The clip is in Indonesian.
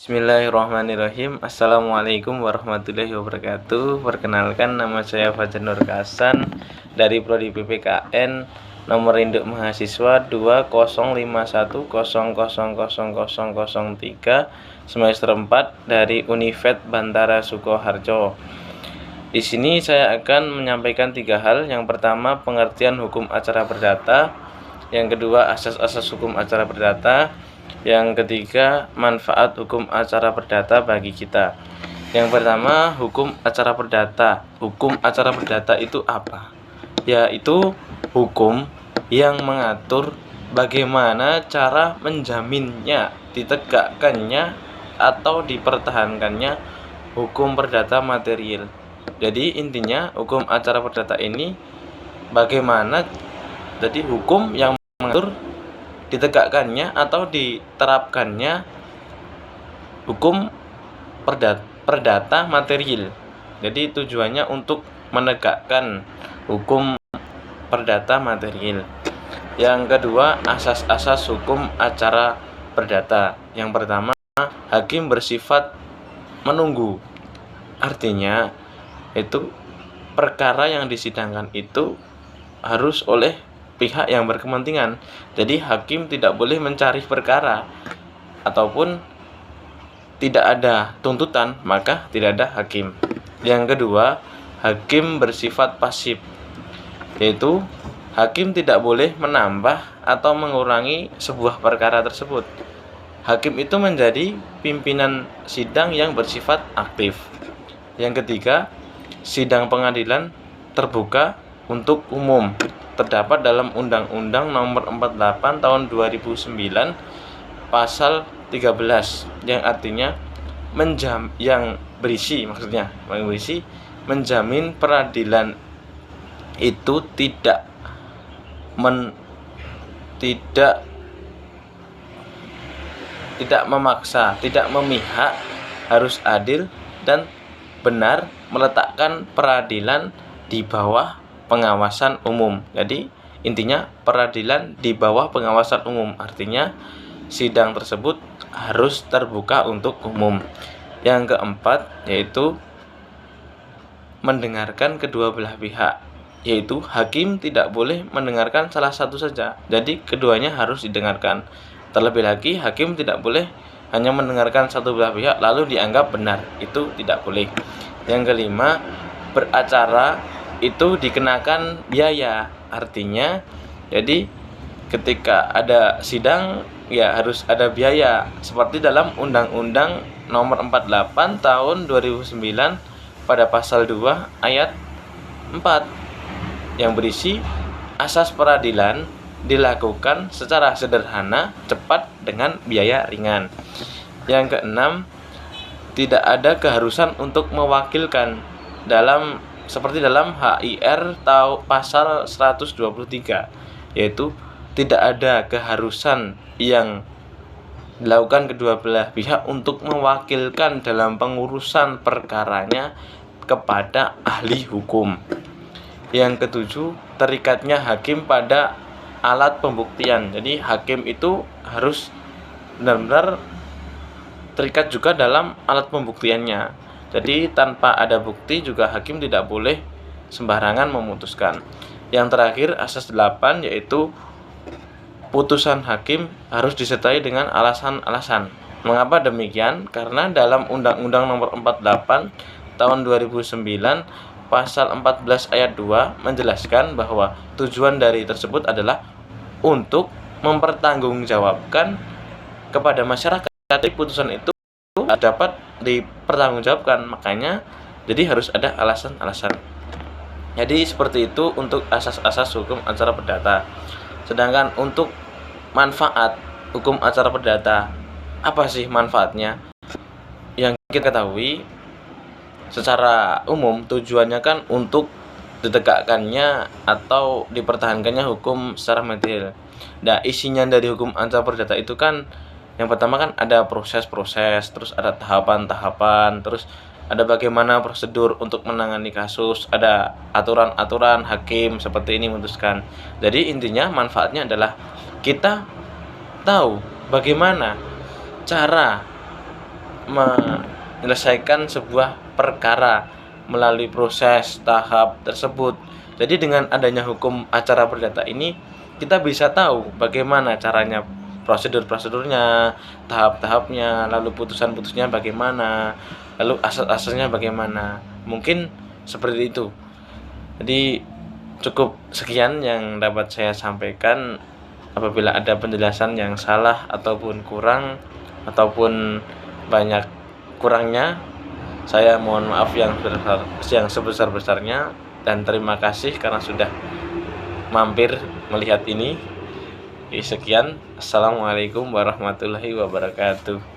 Bismillahirrahmanirrahim. Assalamualaikum warahmatullahi wabarakatuh. Perkenalkan, nama saya Fajar Nur Hasan dari Prodi PPKN, nomor induk mahasiswa 20510000003 semester 4 dari Univet Bantara Sukoharjo. Di sini saya akan menyampaikan 3 hal. Yang pertama, pengertian hukum acara perdata. Yang kedua, asas-asas hukum acara perdata. Yang ketiga, manfaat hukum acara perdata bagi kita. Yang pertama, hukum acara perdata. Hukum acara perdata itu apa? Yaitu hukum yang mengatur bagaimana cara menjaminnya, ditegakkannya, atau dipertahankannya hukum perdata material. Jadi intinya hukum acara perdata ini bagaimana jadi hukum yang mengatur ditegakkannya atau diterapkannya hukum perdata material. Jadi tujuannya untuk menegakkan hukum perdata material. Yang kedua, asas-asas hukum acara perdata. Yang pertama, hakim bersifat menunggu. Artinya itu perkara yang disidangkan itu harus oleh pihak yang berkepentingan. Jadi hakim tidak boleh mencari perkara ataupun tidak ada tuntutan, maka tidak ada hakim. Yang kedua, hakim bersifat pasif, yaitu hakim tidak boleh menambah atau mengurangi sebuah perkara tersebut. Hakim itu menjadi pimpinan sidang yang bersifat aktif. Yang ketiga, sidang pengadilan terbuka untuk umum. Terdapat dalam Undang-Undang Nomor 48 Tahun 2009 Pasal 13 yang artinya menjamin peradilan itu tidak memaksa, tidak memihak, harus adil dan benar, meletakkan peradilan di bawah pengawasan umum. Jadi intinya peradilan di bawah pengawasan umum, artinya sidang tersebut harus terbuka untuk umum. Yang keempat, yaitu mendengarkan kedua belah pihak, yaitu hakim tidak boleh mendengarkan salah satu saja, jadi keduanya harus didengarkan. Terlebih lagi, hakim tidak boleh hanya mendengarkan satu belah pihak lalu dianggap benar, itu tidak boleh. Yang kelima, beracara itu dikenakan biaya. Artinya jadi ketika ada sidang ya harus ada biaya, seperti dalam Undang-Undang Nomor 48 Tahun 2009 pada pasal 2 ayat 4 yang berisi asas peradilan dilakukan secara sederhana, cepat, dengan biaya ringan. Yang keenam, tidak ada keharusan untuk mewakilkan seperti dalam HIR pasal 123, yaitu tidak ada keharusan yang dilakukan kedua belah pihak untuk mewakilkan dalam pengurusan perkaranya kepada ahli hukum. Yang ketujuh, terikatnya hakim pada alat pembuktian. Jadi hakim itu harus benar-benar terikat juga dalam alat pembuktiannya. Jadi tanpa ada bukti juga hakim tidak boleh sembarangan memutuskan. Yang terakhir, asas 8, yaitu putusan hakim harus disertai dengan alasan-alasan. Mengapa demikian? Karena dalam Undang-Undang Nomor 48 Tahun 2009 Pasal 14 ayat 2 menjelaskan bahwa tujuan dari tersebut adalah untuk mempertanggungjawabkan kepada masyarakat. Jadi putusan itu dapat dipertanggungjawabkan, makanya jadi harus ada alasan-alasan. Jadi seperti itu untuk asas-asas hukum acara perdata. Sedangkan untuk manfaat hukum acara perdata, apa sih manfaatnya? Yang kita ketahui secara umum tujuannya kan untuk ditegakkannya atau dipertahankannya hukum secara material. Nah, isinya dari hukum acara perdata itu kan yang pertama kan ada proses-proses, terus ada tahapan-tahapan, terus ada bagaimana prosedur untuk menangani kasus, ada aturan-aturan hakim seperti ini memutuskan. Jadi intinya manfaatnya adalah kita tahu bagaimana cara menyelesaikan sebuah perkara melalui proses tahap tersebut. Jadi dengan adanya hukum acara perdata ini, kita bisa tahu bagaimana caranya, prosedur-prosedurnya, tahap-tahapnya, lalu putusan-putusnya bagaimana, lalu asas-asasnya bagaimana. Mungkin seperti itu. Jadi cukup sekian yang dapat saya sampaikan. Apabila ada penjelasan yang salah ataupun kurang ataupun banyak kurangnya, saya mohon maaf yang sebesar-besarnya, dan terima kasih karena sudah mampir melihat ini. Sekian, assalamualaikum warahmatullahi wabarakatuh.